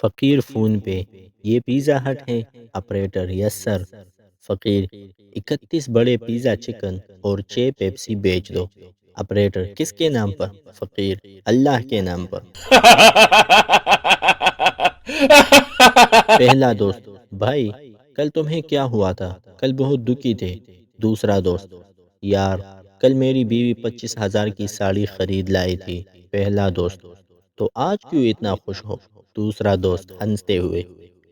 فقیر فون پہ یہ پیزا ہٹ ہے؟ آپریٹر یس سر۔ فقیر 31 بڑے پیزا چکن اور 6 پیپسی بیچ دو۔ آپریٹر کس کے نام پر؟ فقیر اللہ کے نام پر۔ پہلا دوست بھائی کل تمہیں کیا ہوا تھا؟ کل بہت دکھی تھے۔ دوسرا دوست یار کل میری بیوی 25,000 کی ساڑی خرید لائی تھی۔ پہلا دوست تو آج کیوں اتنا خوش ہو؟ دوسرا دوست ہنستے ہوئے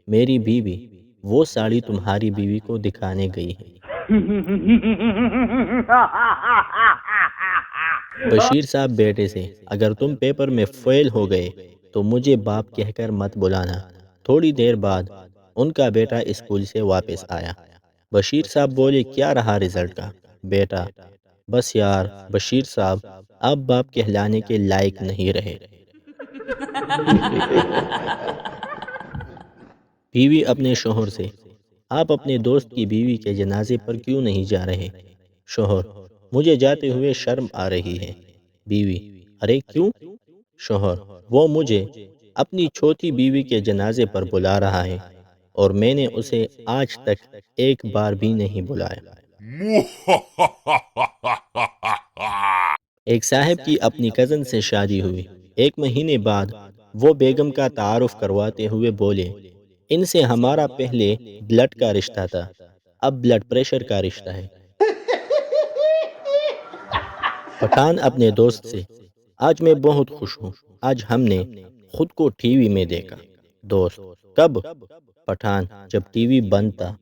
میری بیوی وہ ساڑی تمہاری بیوی کو دکھانے گئی ہے۔ بشیر صاحب بیٹے سے اگر تم پیپر میں فیل ہو گئے تو مجھے باپ کہہ کر مت بلانا۔ تھوڑی دیر بعد ان کا بیٹا اسکول سے واپس آیا۔ بشیر صاحب بولے کیا رہا رزلٹ کا؟ بیٹا بس یار بشیر صاحب آپ باپ کہلانے کے لائق نہیں رہے۔ بیوی اپنے شوہر سے آپ اپنے دوست کی بیوی کے جنازے پر کیوں نہیں جا رہے؟ شوہر مجھے جاتے ہوئے شرم آ رہی ہے۔ بیوی ارے کیوں؟ شوہر وہ مجھے اپنی چھوٹی بیوی کے جنازے پر بلا رہا ہے اور میں نے اسے آج تک ایک بار بھی نہیں بلایا۔ ایک صاحب کی اپنی کزن سے شادی ہوئی۔ 1 مہینے بعد وہ بیگم کا تعارف کرواتے ہوئے بولے ان سے ہمارا پہلے بلڈ کا رشتہ تھا، اب بلڈ پریشر کا رشتہ ہے۔ پٹھان اپنے دوست سے آج میں بہت خوش ہوں، آج ہم نے خود کو ٹی وی میں دیکھا۔ دوست کب؟ پٹھان جب ٹی وی بند تھا۔